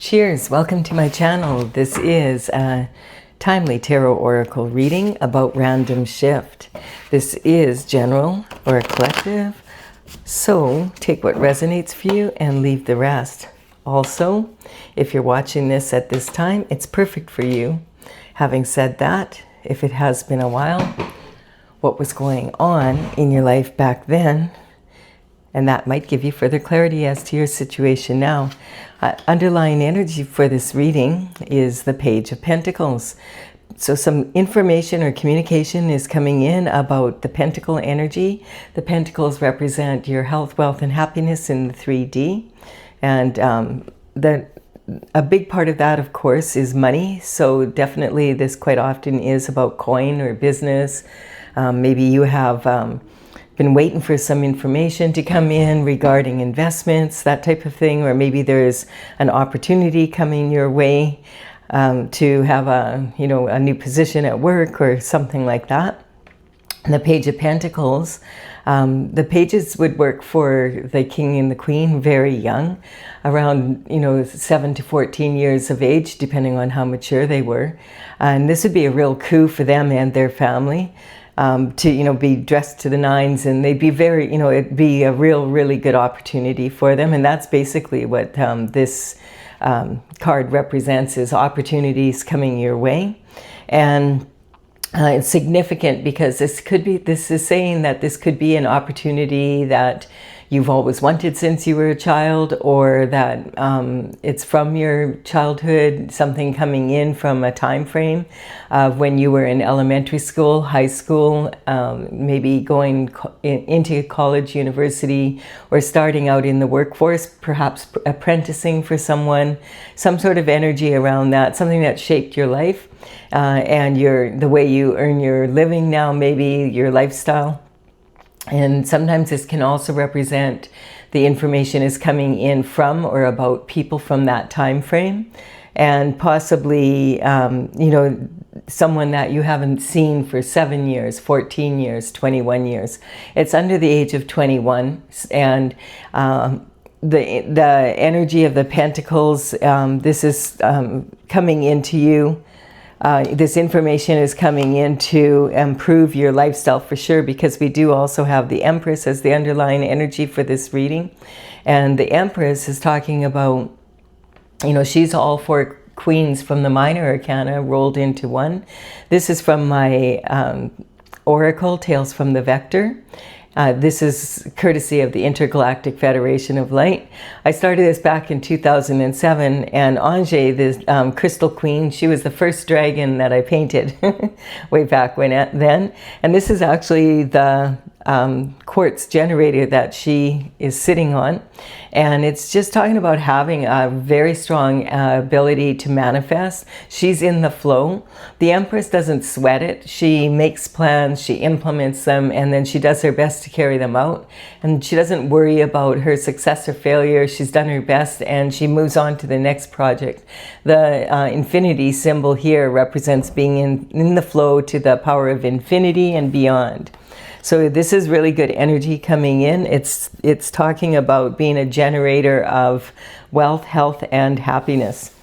Cheers, welcome to my channel. This is a timely tarot oracle reading about random shift. This is general or collective, so take what resonates for you and leave the rest. Also, if you're watching this at this time, it's perfect for you. Having said that, if it has been a while, what was going on in your life back then, and that might give you further clarity as to your situation now. Underlying energy for this reading is the Page of Pentacles. So some information or communication is coming in about the Pentacle energy. The Pentacles represent your health, wealth, and happiness in the 3D. And a big part of that, of course, is money. So definitely this quite often is about coin or business. Maybe you have been waiting for some information to come in regarding investments, that type of thing, or maybe there's an opportunity coming your way to have a new position at work or something like that. And the Page of Pentacles, the pages would work for the king and the queen very young, around 7 to 14 years of age, depending on how mature they were. And this would be a real coup for them and their family. To be dressed to the nines, and they'd be very, it'd be a really good opportunity for them. And that's basically what this card represents, is opportunities coming your way. And it's significant because this is saying that this could be an opportunity that you've always wanted since you were a child, or that it's from your childhood, something coming in from a time frame of when you were in elementary school, high school, maybe going into college, university, or starting out in the workforce, perhaps apprenticing for someone, some sort of energy around that, something that shaped your life and the way you earn your living now, maybe your lifestyle. And sometimes this can also represent the information is coming in from or about people from that time frame, and possibly someone that you haven't seen for 7 years, 14 years, 21 years. It's under the age of 21, and the energy of the Pentacles, this is coming into you. This information is coming in to improve your lifestyle for sure, because we do also have the Empress as the underlying energy for this reading. And the Empress is talking about, she's all four queens from the minor arcana rolled into one. This is from my oracle, Tales from the Vector. This is courtesy of the Intergalactic Federation of Light. I started this back in 2007, and Angé, the Crystal Queen, she was the first dragon that I painted way back then. And this is actually the quartz generator that she is sitting on. And it's just talking about having a very strong ability to manifest. She's in the flow. The Empress doesn't sweat it. She makes plans, she implements them, and then she does her best to carry them out. And she doesn't worry about her success or failure. She's done her best, and she moves on to the next project. The infinity symbol here represents being in the flow to the power of infinity and beyond. So this is really good energy coming in. It's talking about being a generator of wealth, health, and happiness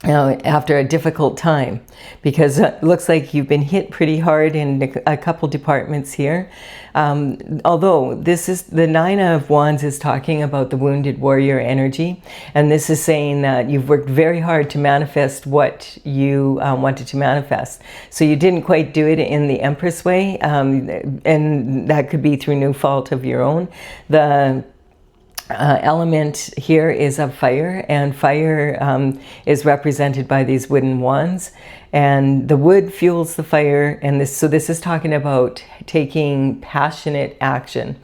after a difficult time, because it looks like you've been hit pretty hard in a couple departments here. Although this is the Nine of Wands is talking about the wounded warrior energy, and this is saying that you've worked very hard to manifest what you wanted to manifest. So you didn't quite do it in the Empress way, and that could be through no fault of your own. The element here is of fire, and fire is represented by these wooden wands, and the wood fuels the fire. And this is talking about taking passionate action.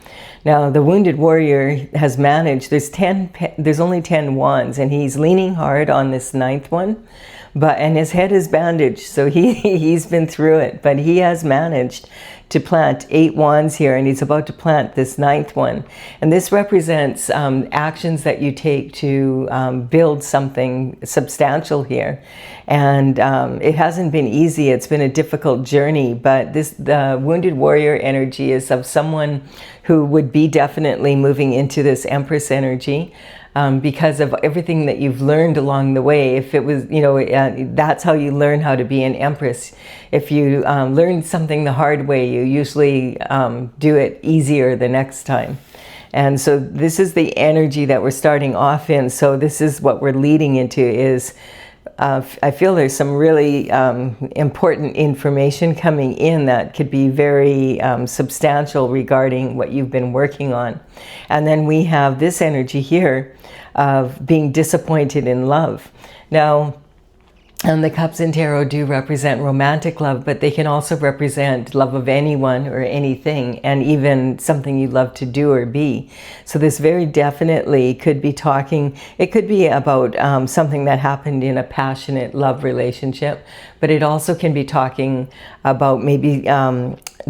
Now the wounded warrior has managed, there's only 10 wands, and he's leaning hard on this 9th one, and his head is bandaged, so he's been through it, but he has managed to plant 8 wands here, and he's about to plant this 9th one. And this represents actions that you take to build something substantial here. And it hasn't been easy. It's been a difficult journey, but the wounded warrior energy is of someone who would be definitely moving into this Empress energy. because of everything that you've learned along the way. If it was, that's how you learn how to be an empress. If you learn something the hard way, you usually do it easier the next time. And so this is the energy that we're starting off in. So this is what we're leading into is, I feel there's some really important information coming in that could be very substantial regarding what you've been working on. And then we have this energy here of being disappointed in love. Now, the cups in tarot do represent romantic love, but they can also represent love of anyone or anything, and even something you love to do or be. So this very definitely could be talking, it could be about something that happened in a passionate love relationship, but it also can be talking about maybe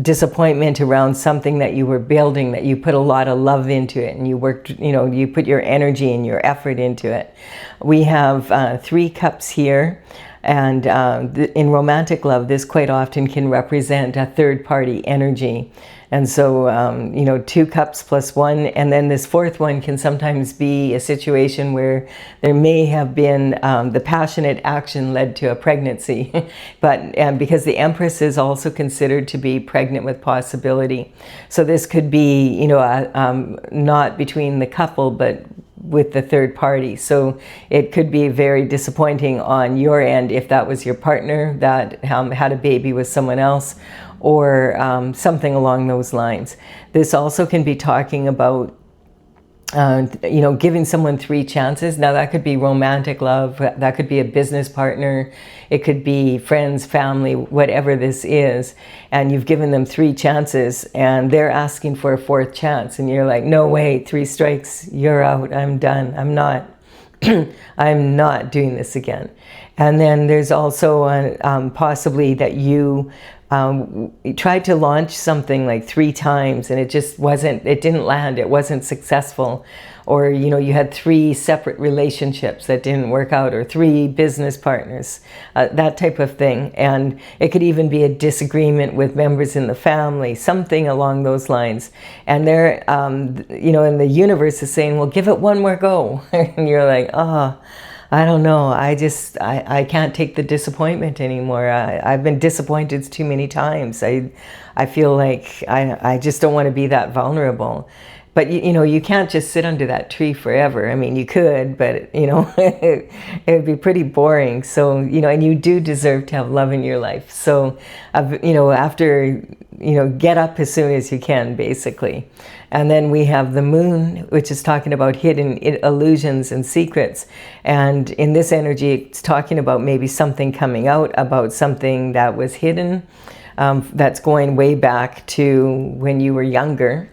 disappointment around something that you were building, that you put a lot of love into it, and you worked, you put your energy and your effort into it. We have 3 cups here, and in romantic love, this quite often can represent a third-party energy. And so, 2 cups plus 1, and then this 4th one can sometimes be a situation where there may have been the passionate action led to a pregnancy, but because the Empress is also considered to be pregnant with possibility. So this could be, not between the couple, but with the third party. So it could be very disappointing on your end if that was your partner that had a baby with someone else, or something along those lines. This also can be talking about giving someone 3 chances. Now that could be romantic love, that could be a business partner, it could be friends, family, whatever this is, and you've given them 3 chances and they're asking for a 4th chance, and you're like, no way, 3 strikes, you're out, I'm done, I'm not I'm not doing this again. And then there's also possibly that you tried to launch something like 3 times and it just wasn't, it didn't land, it wasn't successful. Or, you had 3 separate relationships that didn't work out, or 3 business partners, that type of thing. And it could even be a disagreement with members in the family, something along those lines. And they're, and the universe is saying, well, give it one more go. And you're like, oh, I don't know. I can't take the disappointment anymore. I've been disappointed too many times. I feel like I just don't want to be that vulnerable. But, you can't just sit under that tree forever. I mean, you could, but, it would be pretty boring. So, and you do deserve to have love in your life. So, after, get up as soon as you can, basically. And then we have the moon, which is talking about hidden illusions and secrets. And in this energy, it's talking about maybe something coming out, about something that was hidden. That's going way back to when you were younger.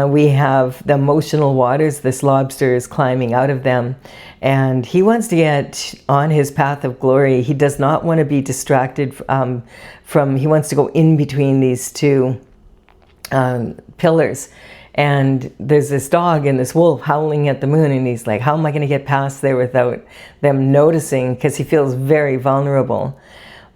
We have the emotional waters. This lobster is climbing out of them, and he wants to get on his path of glory. He does not want to be distracted he wants to go in between these 2 pillars. And there's this dog and this wolf howling at the moon, and he's like, how am I going to get past there without them noticing? Because he feels very vulnerable.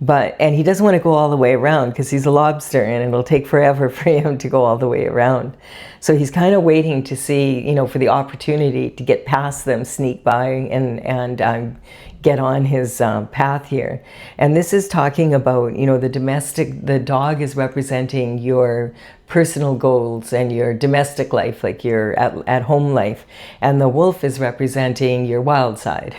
And he doesn't want to go all the way around because he's a lobster and it'll take forever for him to go all the way around. So he's kind of waiting to see, for the opportunity to get past them, sneak by and get on his path here. And this is talking about, the dog is representing your personal goals and your domestic life, like your at home life, and the wolf is representing your wild side.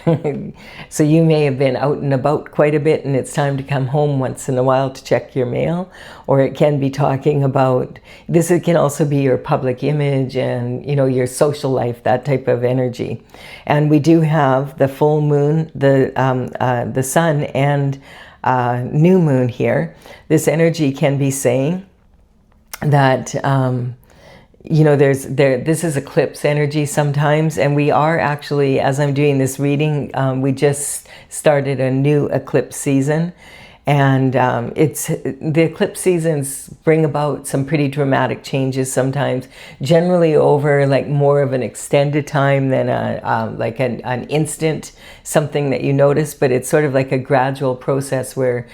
So you may have been out and about quite a bit and it's time to come home once in a while to check your mail. Or it can be talking about, it can also be your public image and your social life, that type of energy. And we do have the full moon, the sun, and new moon here. This energy can be saying that this is eclipse energy sometimes, and we are actually, as I'm doing this reading, we just started a new eclipse season, and the eclipse seasons bring about some pretty dramatic changes sometimes, generally over like more of an extended time than like an instant something that you notice, but it's sort of like a gradual process where,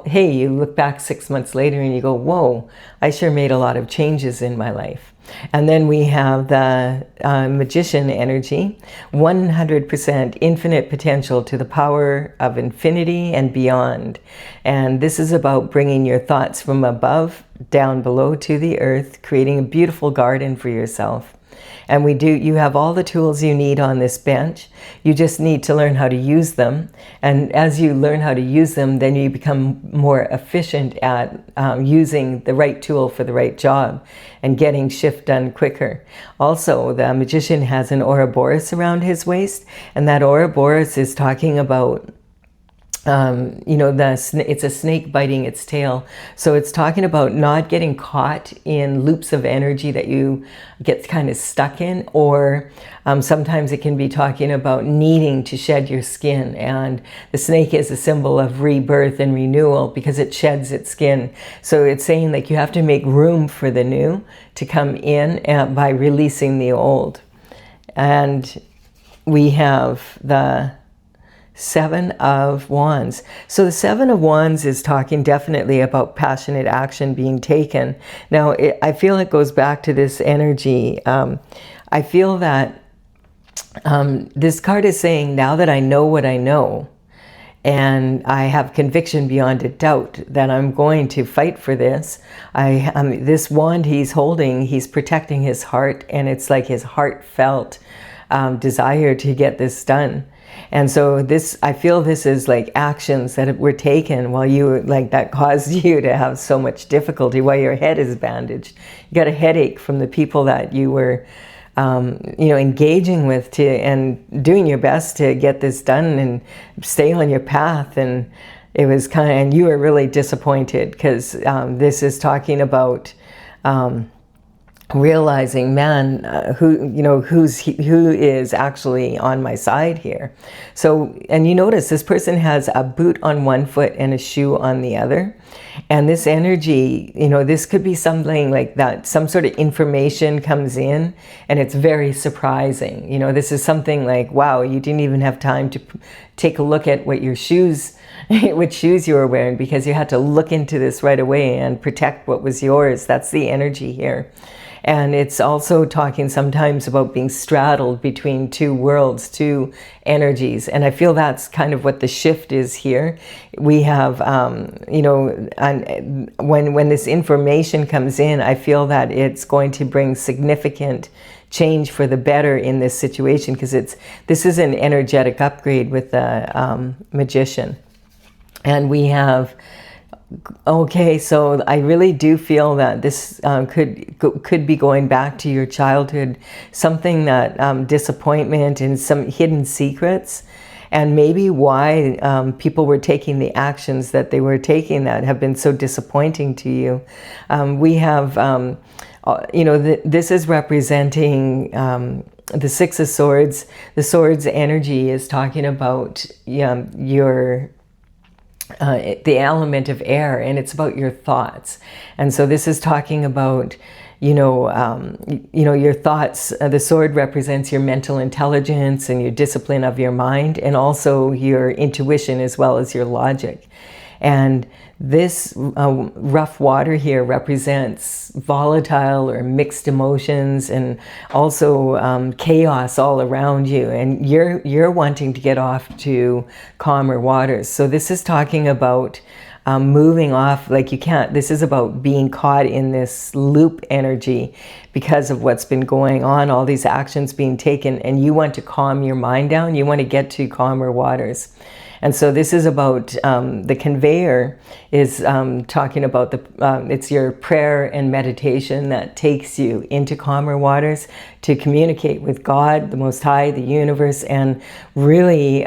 hey, you look back 6 months later and you go, whoa, I sure made a lot of changes in my life. And then we have the magician energy, 100% infinite potential to the power of infinity and beyond. And this is about bringing your thoughts from above down below to the earth, creating a beautiful garden for yourself. And you have all the tools you need on this bench. You just need to learn how to use them. And as you learn how to use them, then you become more efficient at using the right tool for the right job and getting shift done quicker. Also, the magician has an Ouroboros around his waist, and that Ouroboros is talking about it's a snake biting its tail. So it's talking about not getting caught in loops of energy that you get kind of stuck in, or sometimes it can be talking about needing to shed your skin. And the snake is a symbol of rebirth and renewal because it sheds its skin. So it's saying like you have to make room for the new to come in by releasing the old. And we have the Seven of Wands. So the Seven of Wands is talking definitely about passionate action being taken. Now, I feel it goes back to this energy. I feel that this card is saying, now that I know what I know, and I have conviction beyond a doubt that I'm going to fight for this. This wand he's holding, he's protecting his heart, and it's like his heartfelt desire to get this done. And so I feel this is like actions that were taken while that caused you to have so much difficulty while your head is bandaged. You got a headache from the people that you were, engaging with and doing your best to get this done and stay on your path. And it was and you were really disappointed because this is talking about, realizing, man, who is actually on my side here. So, and you notice this person has a boot on one foot and a shoe on the other. And this energy, this could be something like that. Some sort of information comes in and it's very surprising. This is something like, wow, you didn't even have time to take a look at what shoes you were wearing because you had to look into this right away and protect what was yours. That's the energy here. And it's also talking sometimes about being straddled between two worlds, two energies. And I feel that's kind of what the shift is here. We have, and when this information comes in, I feel that it's going to bring significant change for the better in this situation because this is an energetic upgrade with the magician. And we have... Okay, so I really do feel that this could be going back to your childhood, something that disappointment and some hidden secrets, and maybe why people were taking the actions that they were taking that have been so disappointing to you. We have, this is representing the Six of Swords. The Swords energy is talking about your... the element of air, and it's about your thoughts. And so this is talking about, your thoughts. The sword represents your mental intelligence and your discipline of your mind, and also your intuition as well as your logic. And this rough water here represents volatile or mixed emotions and also chaos all around you. And you're wanting to get off to calmer waters. So this is talking about moving off, like you can't, this is about being caught in this loop energy because of what's been going on, all these actions being taken, and you want to calm your mind down. You want to get to calmer waters. And so this is about the conveyor is talking about it's your prayer and meditation that takes you into calmer waters to communicate with God, the Most High, the universe, and really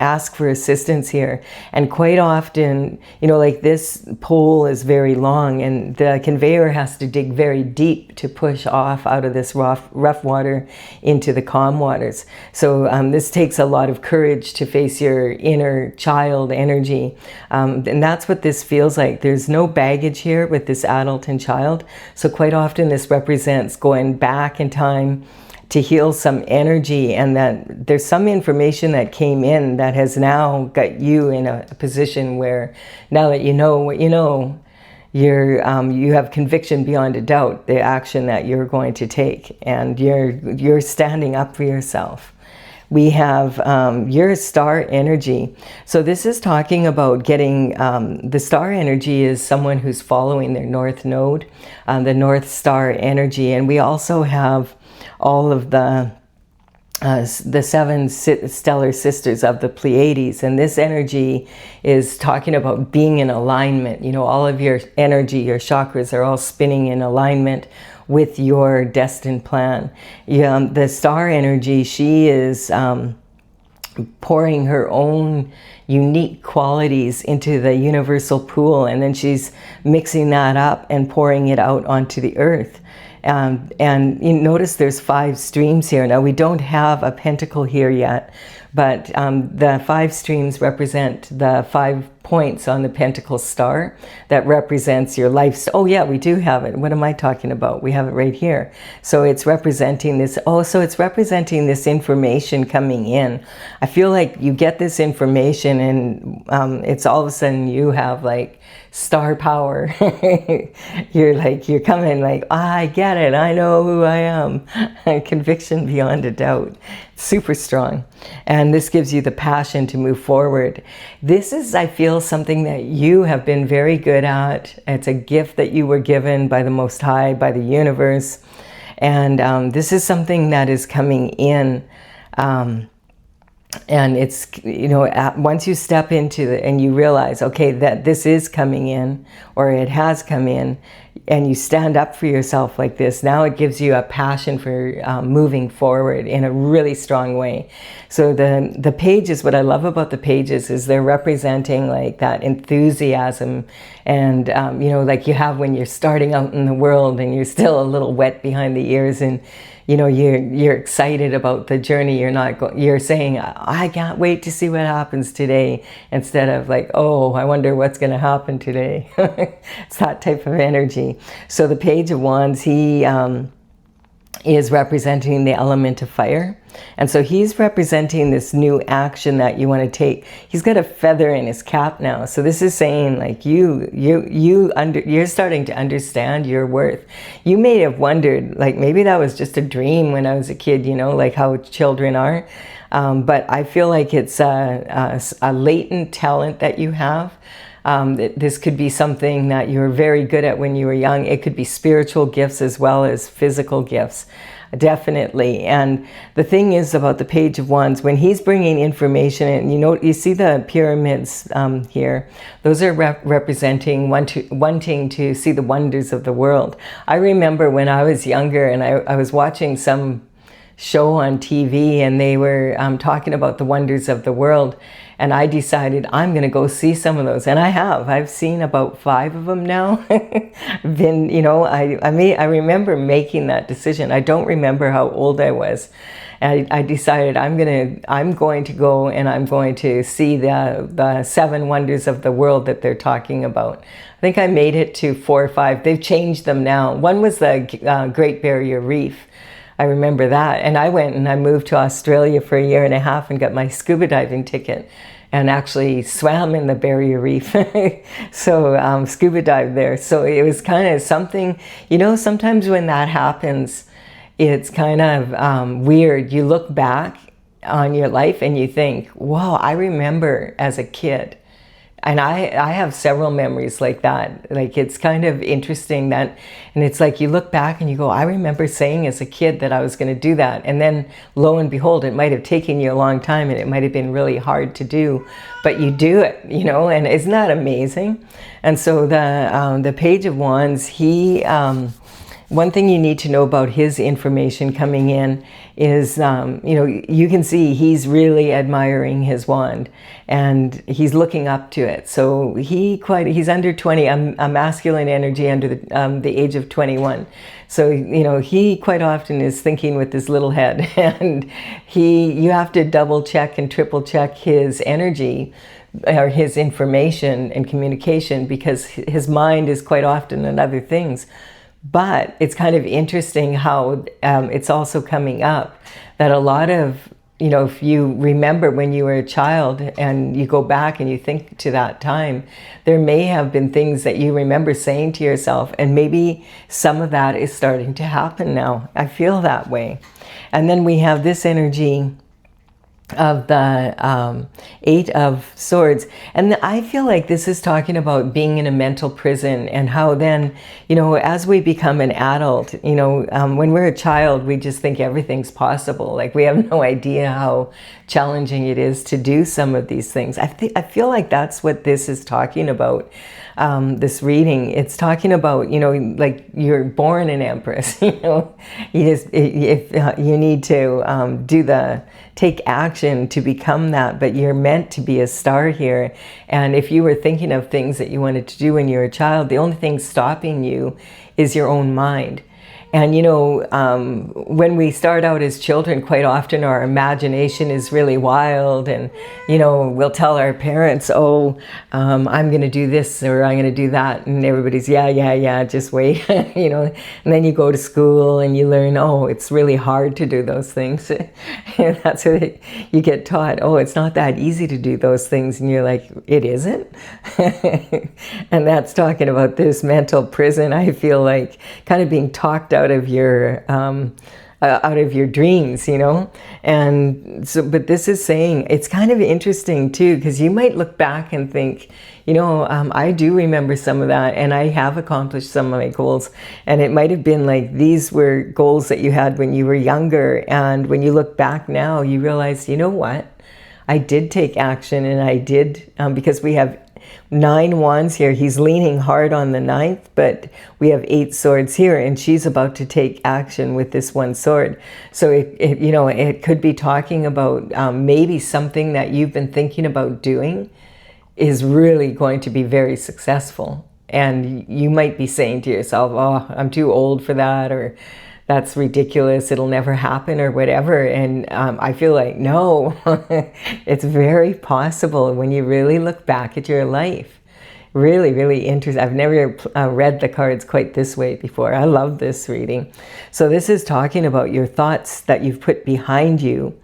ask for assistance here. And quite often, like this pole is very long and the conveyor has to dig very deep to push off out of this rough water into the calm waters. So this takes a lot of courage to face your inner child energy. And that's what this feels like. There's no baggage here with this adult and child. So quite often this represents going back in time to heal some energy, and that there's some information that came in that has now got you in a position where now that you know what you know, you have conviction beyond a doubt, the action that you're going to take, and you're standing up for yourself. We have your star energy. So this is talking about getting, the star energy is someone who's following their north node, the north star energy. And we also have all of the 7 stellar sisters of the Pleiades, and this energy is talking about being in alignment. You know, all of your energy, your chakras are all spinning in alignment with your destined plan. The star energy, she is pouring her own unique qualities into the universal pool, and then she's mixing that up and pouring it out onto the earth. And you notice there's 5 streams here. Now, we don't have a pentacle here yet, but the 5 streams represent the 5 points on the pentacle star that represents your life. Oh yeah, we do have it. What am I talking about? We have it right here. So it's representing this. Oh, so it's representing this information coming in. I feel like you get this information and it's all of a sudden you have like star power. you're coming like, I get it. I know who I am. Conviction beyond a doubt. Super strong. And this gives you the passion to move forward. This is, I feel, something that you have been very good at. It's a gift that you were given by the Most High, by the universe. And this is something that is coming in. And it's, you know, once you step into it and you realize, okay, that this is coming in, or it has come in, and you stand up for yourself like this, now it gives you a passion for moving forward in a really strong way. So the pages, what I love about the pages is they're representing like that enthusiasm and, you know, like you have when you're starting out in the world and you're still a little wet behind the ears and, you know, you're excited about the journey. You're saying, I can't wait to see what happens today, instead of like, oh, I wonder what's going to happen today. It's that type of energy. So the Page of Wands, he is representing the element of fire. And so he's representing this new action that you want to take. He's got a feather in his cap now. So this is saying like you're starting to understand your worth. You may have wondered, like maybe that was just a dream when I was a kid, you know, like how children are. But I feel like it's a latent talent that you have. This could be something that you were very good at when you were young. It could be spiritual gifts as well as physical gifts, definitely. And the thing is about the Page of Wands, when he's bringing information in, you know, you see the pyramids here. Those are representing wanting to see the wonders of the world. I remember when I was younger and I was watching some show on TV and they were talking about the wonders of the world. And I decided I'm going to go see some of those. And I've seen about 5 of them now. You know, I remember making that decision. I don't remember how old I was. And I decided I'm going to go and I'm going to see the 7 wonders of the world that they're talking about. I think I made it to 4 or 5. They've changed them now. One was the Great Barrier Reef. I remember that. And I went and I moved to Australia for 1.5 years and got my scuba diving ticket and actually swam in the Barrier Reef. So scuba dived there. So it was kind of something, you know, sometimes when that happens, it's kind of weird. You look back on your life and you think, wow, I remember as a kid. And I have several memories like that. Like it's kind of interesting that, and it's like you look back and you go, I remember saying as a kid that I was going to do that. And then lo and behold, it might have taken you a long time and it might have been really hard to do, but you do it, you know, and isn't that amazing? And so the Page of Wands, he, one thing you need to know about his information coming in is, you know, you can see he's really admiring his wand and he's looking up to it. So he's under 20, a masculine energy under the age of 21. So, you know, he quite often is thinking with his little head and you have to double check and triple check his energy or his information and communication because his mind is quite often on other things. But it's kind of interesting how it's also coming up that a lot of you know, if you remember when you were a child and you go back and you think to that time, there may have been things that you remember saying to yourself, and maybe some of that is starting to happen now. I feel that way. And then we have this energy of the Eight of Swords, and I feel like this is talking about being in a mental prison, and how then, you know, as we become an adult, you know, when we're a child, we just think everything's possible. Like, we have no idea how challenging it is to do some of these things. I feel like that's what this is talking about. This reading, it's talking about, you know, like, you're born an empress, you know, if you need to take action to become that, but you're meant to be a star here. And if you were thinking of things that you wanted to do when you were a child, the only thing stopping you is your own mind. And, you know, when we start out as children, quite often our imagination is really wild, and, you know, we'll tell our parents, oh, I'm going to do this, or I'm going to do that. And everybody's, yeah, just wait, you know. And then you go to school and you learn, oh, it's really hard to do those things. And that's what you get taught. Oh, it's not that easy to do those things. And you're like, it isn't? And that's talking about this mental prison, I feel like, kind of being talked out of your dreams, you know. And so, but this is saying, it's kind of interesting too, because you might look back and think, you know, I do remember some of that, and I have accomplished some of my goals, and it might have been like, these were goals that you had when you were younger, and when you look back now, you realize, you know what, I did take action, and I did, because we have 9 wands here. He's leaning hard on the 9th, but we have 8 swords here, and she's about to take action with this 1 sword. So it you know, it could be talking about maybe something that you've been thinking about doing is really going to be very successful, and you might be saying to yourself, oh, I'm too old for that, or that's ridiculous, it'll never happen, or whatever. And I feel like, no, it's very possible when you really look back at your life. Really, really interesting. I've never read the cards quite this way before. I love this reading. So this is talking about your thoughts that you've put behind you,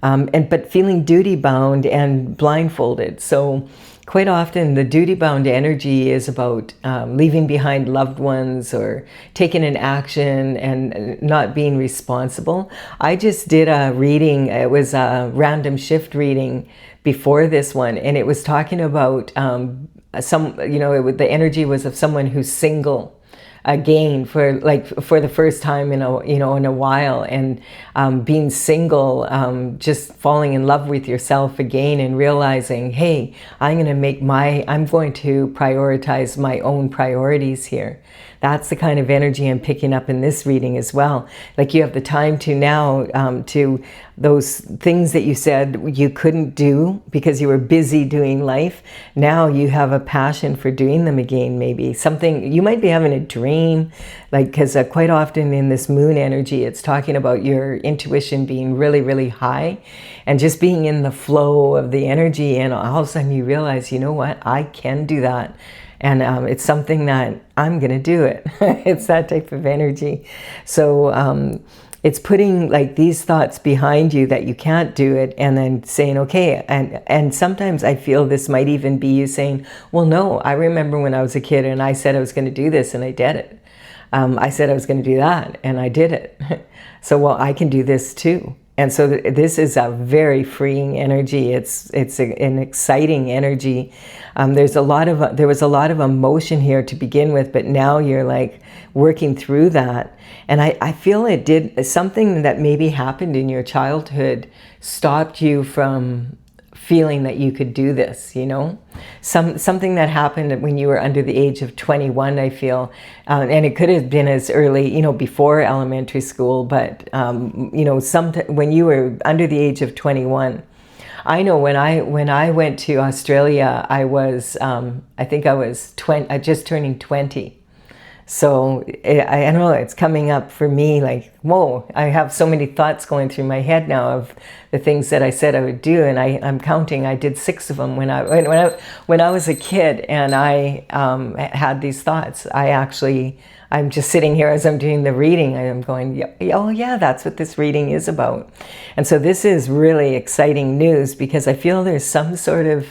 but feeling duty-bound and blindfolded. So quite often the duty-bound energy is about leaving behind loved ones, or taking an action and not being responsible. I just did a reading, it was a random shift reading before this one, and it was talking about you know, the energy was of someone who's single again for the first time in a while, and being single, just falling in love with yourself again, and realizing, hey, I'm going to prioritize my own priorities here. That's the kind of energy I'm picking up in this reading as well. Like, you have the time to now, to those things that you said you couldn't do because you were busy doing life. Now you have a passion for doing them again. Maybe something, you might be having a dream, like, because quite often in this moon energy, it's talking about your intuition being really, really high, and just being in the flow of the energy. And all of a sudden you realize, you know what, I can do that. And it's something that I'm going to do it. It's that type of energy. So it's putting like these thoughts behind you that you can't do it, and then saying, okay. And sometimes I feel this might even be you saying, well, no, I remember when I was a kid and I said I was going to do this and I did it. I said I was going to do that and I did it. So, well, I can do this too. And so this is a very freeing energy. It's an exciting energy. There was a lot of emotion here to begin with, but now you're like working through that. And I feel it did something that maybe happened in your childhood stopped you from feeling that you could do this, you know? Something that happened when you were under the age of 21, I feel. And it could have been as early, you know, before elementary school, but, you know, when you were under the age of 21. I know when I went to Australia, I was, I think I was just turning 20. So I don't know, it's coming up for me like, whoa, I have so many thoughts going through my head now of the things that I said I would do, and I'm counting. I did 6 of them when I was a kid, and I had these thoughts. I actually I'm just sitting here as I'm doing the reading. I'm going, oh yeah, that's what this reading is about. And so this is really exciting news, because I feel there's some sort of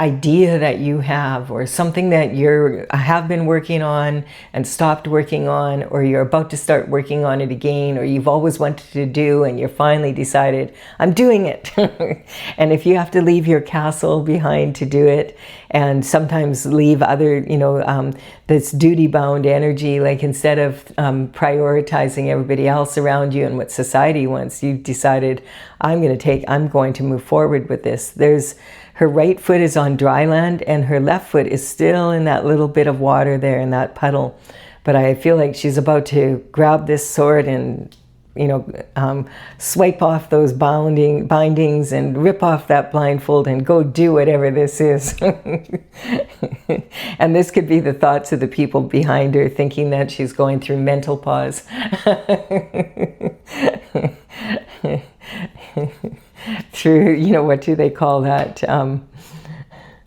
idea that you have, or something that you have been working on and stopped working on, or you're about to start working on it again, or you've always wanted to do and you're finally decided, I'm doing it. And if you have to leave your castle behind to do it, and sometimes leave other, this duty-bound energy, like instead of prioritizing everybody else around you and what society wants, you've decided, I'm going to move forward with this. Her right foot is on dry land, and her left foot is still in that little bit of water there in that puddle. But I feel like she's about to grab this sword and, swipe off those bindings and rip off that blindfold and go do whatever this is. And this could be the thoughts of the people behind her, thinking that she's going through mental pause. Through, what do they call that?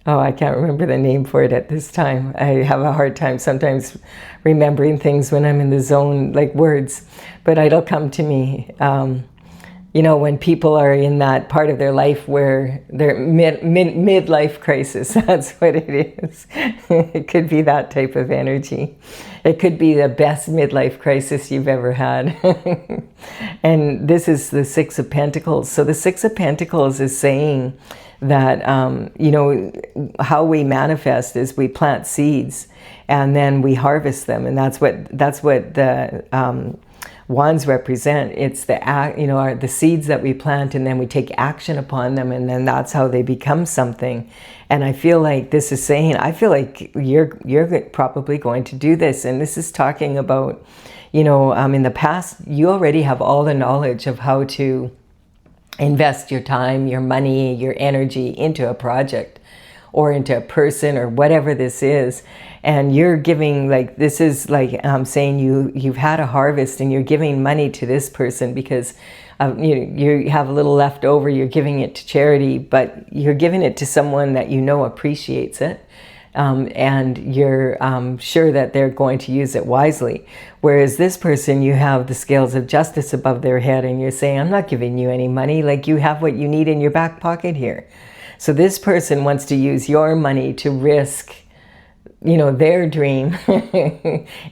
I can't remember the name for it at this time. I have a hard time sometimes remembering things when I'm in the zone, like words, but it'll come to me. When people are in that part of their life where they're midlife crisis, that's what it is. It could be that type of energy. It could be the best midlife crisis you've ever had. And this is the Six of Pentacles. So the Six of Pentacles is saying that, how we manifest is we plant seeds and then we harvest them. And that's what the wands represent. It's the seeds that we plant, and then we take action upon them, and then that's how they become something. And I feel like this is saying, I feel like you're probably going to do this. And this is talking about, in the past, you already have all the knowledge of how to invest your time, your money, your energy into a project or into a person or whatever this is. And you're giving, like, this is like saying you've had a harvest and you're giving money to this person because you have a little left over, you're giving it to charity, but you're giving it to someone that appreciates it. And you're sure that they're going to use it wisely. Whereas this person, you have the scales of justice above their head and you're saying, I'm not giving you any money, like you have what you need in your back pocket here. So this person wants to use your money to risk, their dream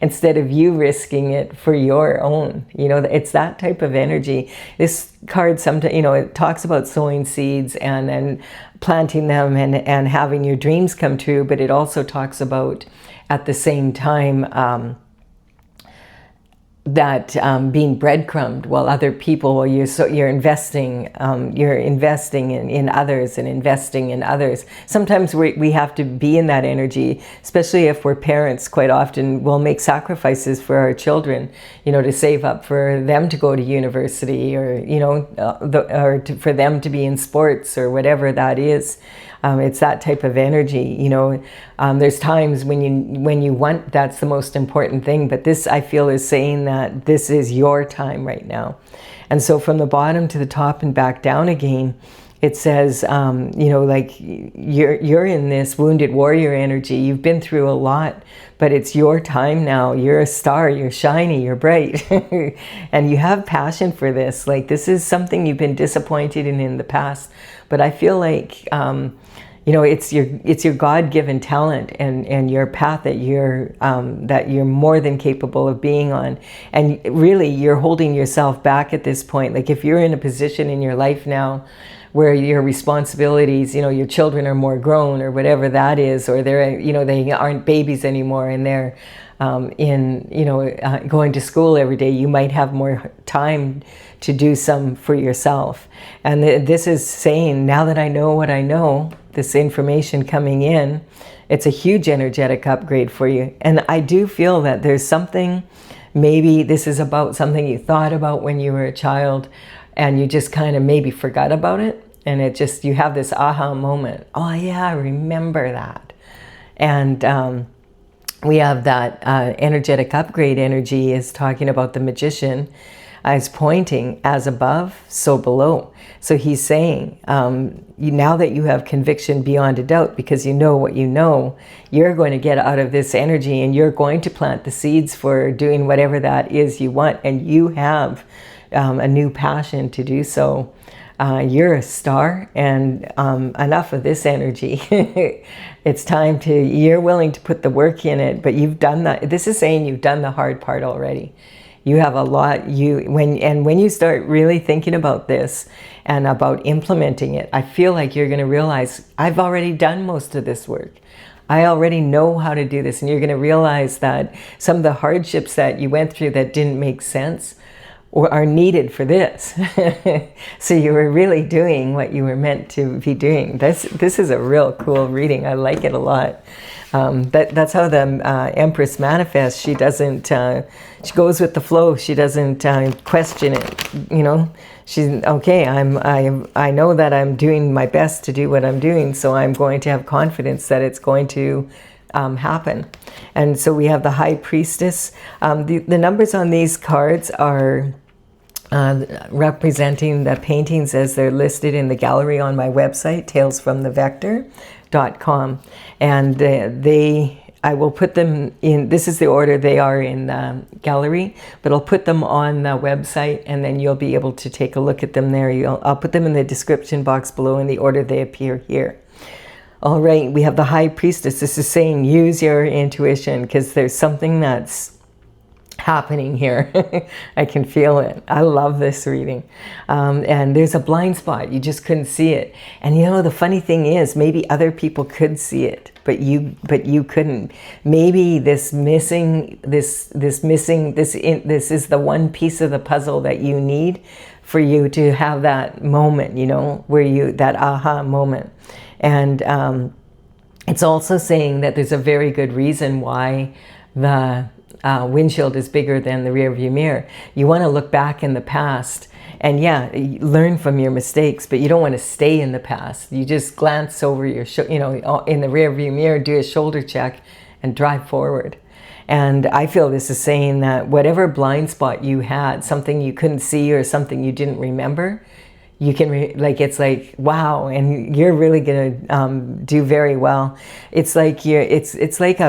instead of you risking it for your own. It's that type of energy. This card sometimes, it talks about sowing seeds and then planting them and having your dreams come true, but it also talks about at the same time that being breadcrumbed while other people, you're investing in others and investing in others. Sometimes we have to be in that energy, especially if we're parents. Quite often we'll make sacrifices for our children, to save up for them to go to university, or for them to be in sports or whatever that is. It's that type of energy. There's times when you want, that's the most important thing, but this, I feel, is saying that this is your time right now. And so from the bottom to the top and back down again, it says, like you're in this wounded warrior energy. You've been through a lot, but it's your time now. You're a star, you're shiny, you're bright, and you have passion for this. Like, this is something you've been disappointed in the past, but I feel like, it's your God-given talent and your path that you're more than capable of being on. And really, you're holding yourself back at this point. Like, if you're in a position in your life now where your responsibilities, your children are more grown or whatever that is, or they're, they aren't babies anymore and they're going to school every day, you might have more time to do some for yourself. And this is saying, now that I know what I know, this information coming in, it's a huge energetic upgrade for you. And I do feel that there's something, maybe this is about something you thought about when you were a child and you just kind of maybe forgot about it. And you have this aha moment. Oh yeah, I remember that. And we have that energetic upgrade energy is talking about the magician. is pointing, as above, so below. So he's saying, now that you have conviction beyond a doubt, because you know what you know, you're going to get out of this energy and you're going to plant the seeds for doing whatever that is you want. And you have a new passion to do so. You're a star, and enough of this energy. It's time to, you're willing to put the work in it, but you've done that. This is saying you've done the hard part already. You have a lot, when you start really thinking about this and about implementing it, I feel like you're going to realize, I've already done most of this work. I already know how to do this. And you're going to realize that some of the hardships that you went through that didn't make sense or are needed for this. So you were really doing what you were meant to be doing. This is a real cool reading. I like it a lot. That's how the Empress manifests. She doesn't, she goes with the flow. She doesn't question it, you know. She's, okay, I know that I'm doing my best to do what I'm doing, so I'm going to have confidence that it's going to happen. And so we have the High Priestess. The numbers on these cards are representing the paintings as they're listed in the gallery on my website, talesfromthevector.com. And I will put them in, this is the order they are in the gallery, but I'll put them on the website, and then you'll be able to take a look at them there. I'll put them in the description box below in the order they appear here. All right, we have the High Priestess. This is saying use your intuition, because there's something that's happening here. I can feel it. I love this reading. And there's a blind spot. You just couldn't see it. And you know, the funny thing is, maybe other people could see it, but you couldn't. Maybe this is the one piece of the puzzle that you need for you to have that moment, you know, where that aha moment. And it's also saying that there's a very good reason why the windshield is bigger than the rear view mirror. You want to look back in the past and learn from your mistakes, but you don't want to stay in the past. You just glance over your, in the rear view mirror, do a shoulder check and drive forward. And I feel this is saying that whatever blind spot you had, something you couldn't see or something you didn't remember, you can, it's like, wow, and you're really going to do very well. It's like it's like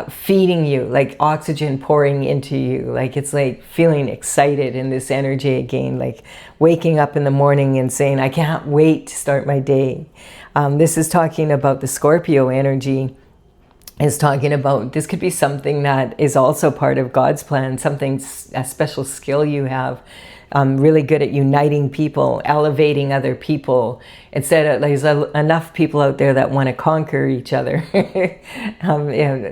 feeding you, like oxygen pouring into you. Like it's like feeling excited in this energy again, like waking up in the morning and saying, I can't wait to start my day. This is talking about the Scorpio energy. Is talking about, this could be something that is also part of God's plan, something, a special skill you have. Really good at uniting people, elevating other people. Instead of, there's enough people out there that want to conquer each other.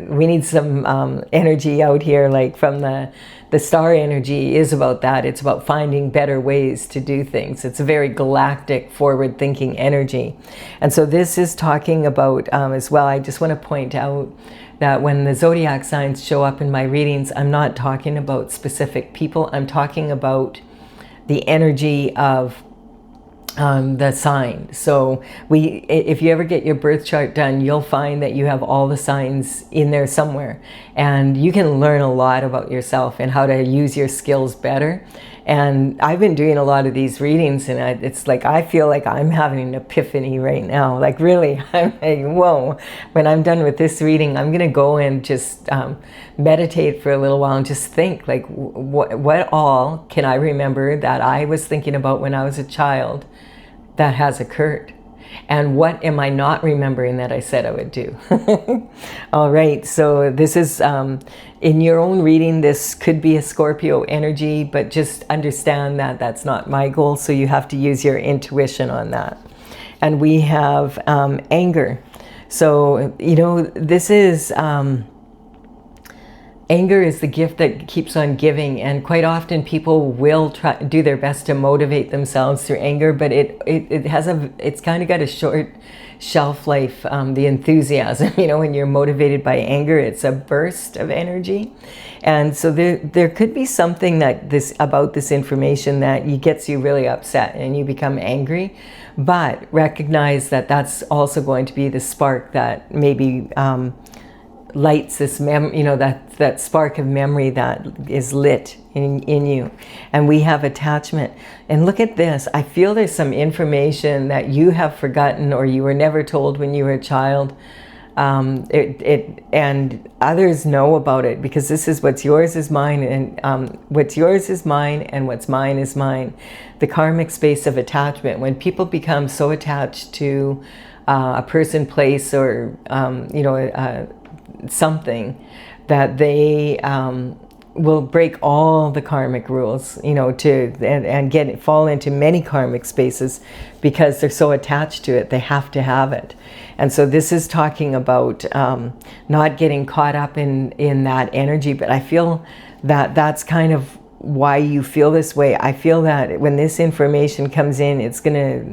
We need some energy out here, like from the star energy is about that. It's about finding better ways to do things. It's a very galactic, forward-thinking energy. And so this is talking about, as well, I just want to point out that when the zodiac signs show up in my readings, I'm not talking about specific people. I'm talking about the energy of the sign. So if you ever get your birth chart done, you'll find that you have all the signs in there somewhere, and you can learn a lot about yourself and how to use your skills better. And I've been doing a lot of these readings, and it's like I feel like I'm having an epiphany right now. Like really, I'm like, whoa. When I'm done with this reading, I'm gonna go and just meditate for a little while and just think, like, what all can I remember that I was thinking about when I was a child that has occurred? And what am I not remembering that I said I would do? All right, so this is, in your own reading, this could be a Scorpio energy, but just understand that that's not my goal, so you have to use your intuition on that. And we have anger. So, you know, this is... anger is the gift that keeps on giving, and quite often people will try do their best to motivate themselves through anger, but it's kind of got a short shelf life. The enthusiasm, you know, when you're motivated by anger, it's a burst of energy. And so there could be something about this information that gets you really upset and you become angry, but recognize that that's also going to be the spark that maybe lights this that spark of memory that is lit in you, and we have attachment. And look at this. I feel there's some information that you have forgotten or you were never told when you were a child. And others know about it, because this is what's yours is mine, and what's yours is mine, and what's mine is mine. The karmic space of attachment. When people become so attached to a person, place, or something, that they will break all the karmic rules, and fall into many karmic spaces because they're so attached to it. They have to have it. And so this is talking about not getting caught up in that energy. But I feel that that's kind of why you feel this way. I feel that when this information comes in, it's going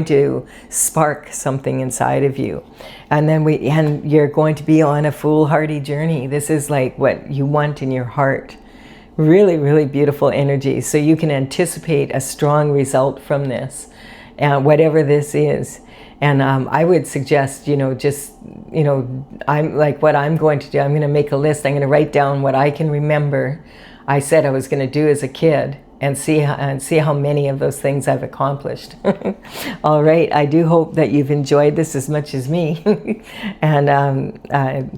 to spark something inside of you, and then you're going to be on a foolhardy journey. This is like what you want in your heart. Really, really beautiful energy. So you can anticipate a strong result from this, whatever this is. And I would suggest, I'm like, what I'm going to do, I'm going to make a list. I'm going to write down what I can remember I said I was going to do as a kid, and see how many of those things I've accomplished. All right, I do hope that you've enjoyed this as much as me. And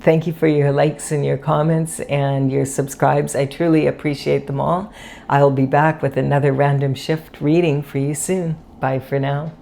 thank you for your likes and your comments and your subscribes. I truly appreciate them all. I'll be back with another random shift reading for you soon. Bye for now.